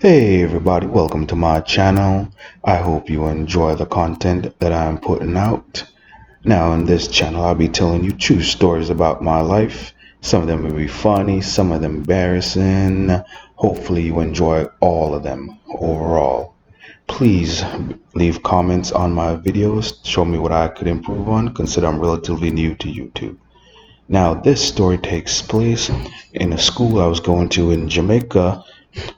Hey everybody, welcome to my channel. I hope you enjoy the content that I'm putting out. Now in this channel I'll be telling you true stories about my life. Some of them will be funny, some of them embarrassing. Hopefully you enjoy all of them overall. Please leave comments on my videos, show me what I could improve on, consider I'm relatively new to YouTube. Now this story takes place in a school I was going to in Jamaica.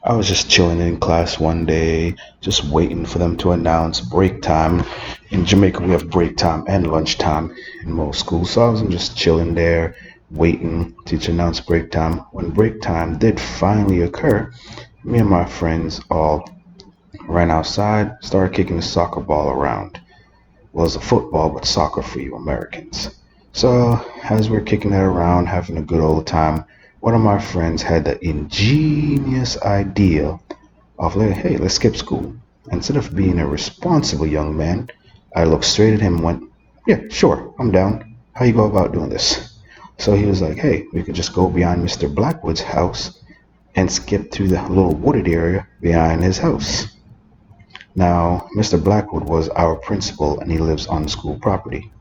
I was just chilling in class one day, just waiting for them to announce break time. In Jamaica, we have break time and lunch time in most schools. So I was just chilling there, waiting to announce break time. When break time did finally occur, me and my friends all ran outside, started kicking the soccer ball around. Well, it's a football, but soccer for you Americans. So as we're kicking that around, having a good old time, one of my friends had the ingenious idea of like, hey, let's skip school. Instead of being a responsible young man, I looked straight at him and went, yeah, sure, I'm down. How you go about doing this? So he was like, hey, we could just go behind Mr. Blackwood's house and skip through the little wooded area behind his house. Now, Mr. Blackwood was our principal and he lives on the school property.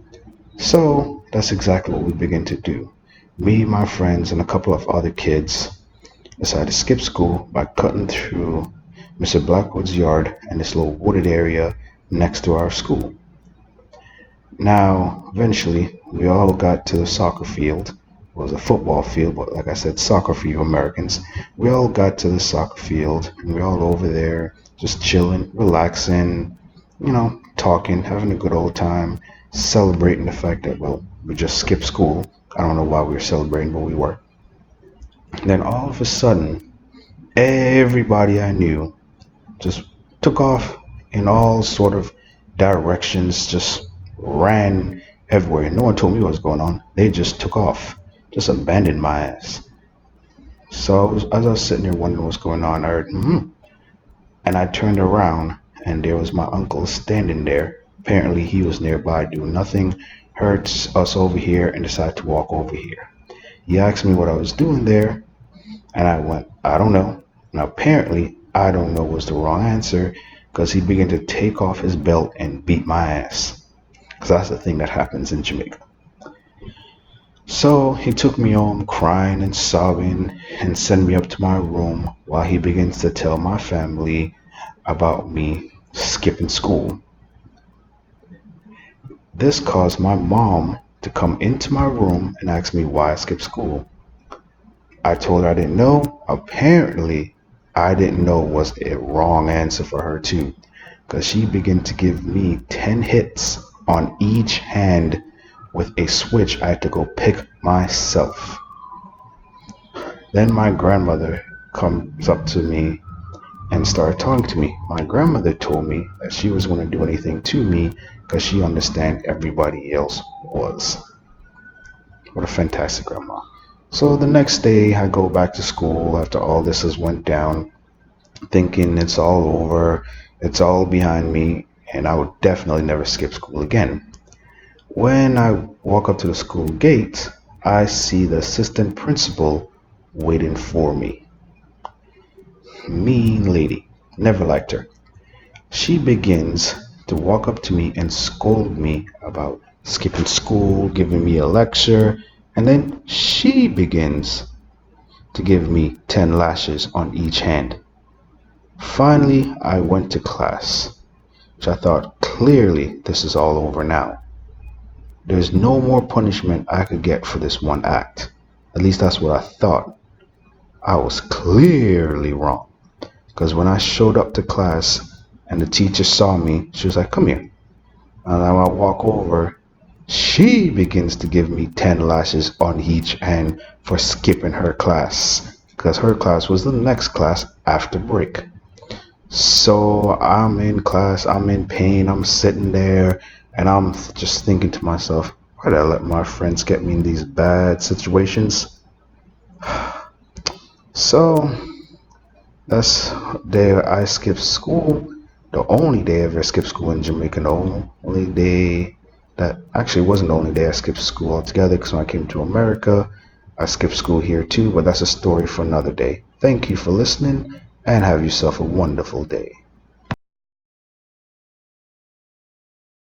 So that's exactly what we began to do. Me, my friends, and a couple of other kids decided to skip school by cutting through Mr. Blackwood's yard and this little wooded area next to our school. Now, eventually, we all got to the soccer field. It was a football field, but like I said, soccer for you Americans. We all got to the soccer field, and we're all over there just chilling, relaxing, talking, having a good old time, celebrating the fact that, well, we just skipped school. I don't know why we were celebrating, but we were. And then all of a sudden, everybody I knew just took off in all sort of directions, just ran everywhere. No one told me what was going on. They just took off, just abandoned my ass. So as I was sitting there wondering what's going on, I heard, and I turned around, and there was my uncle standing there. Apparently he was nearby doing nothing, heard us over here, and decided to walk over here. He asked me what I was doing there, and I went, I don't know. Now apparently, I don't know was the wrong answer, because he began to take off his belt and beat my ass. Because that's the thing that happens in Jamaica. So he took me home crying and sobbing and sent me up to my room while he begins to tell my family about me skipping school. This caused my mom to come into my room and ask me why I skipped school. I told her I didn't know. Apparently, I didn't know was a wrong answer for her too, because she began to give me 10 hits on each hand with a switch I had to go pick myself. Then my grandmother comes up to me and started talking to me. My grandmother told me that she was going to do anything to me because she understands everybody else was. What a fantastic grandma. So the next day I go back to school after all this has went down, thinking it's all over, it's all behind me, and I would definitely never skip school again. When I walk up to the school gate, I see the assistant principal waiting for me. Mean lady, never liked her. She begins to walk up to me and scold me about skipping school, giving me a lecture, and then she begins to give me 10 lashes on each hand. Finally, I went to class, which I thought clearly this is all over now. There's no more punishment I could get for this one act. At least that's what I thought. I was clearly wrong. Because when I showed up to class and the teacher saw me, she was like, come here. And I walk over. She begins to give me 10 lashes on each hand for skipping her class. Because her class was the next class after break. So I'm in class, I'm in pain, I'm sitting there, and I'm just thinking to myself, why did I let my friends get me in these bad situations? So that's the day I skipped school. The only day I ever skipped school in Jamaica. The only day that actually wasn't the only day I skipped school altogether, because when I came to America, I skipped school here too, but that's a story for another day. Thank you for listening, and have yourself a wonderful day.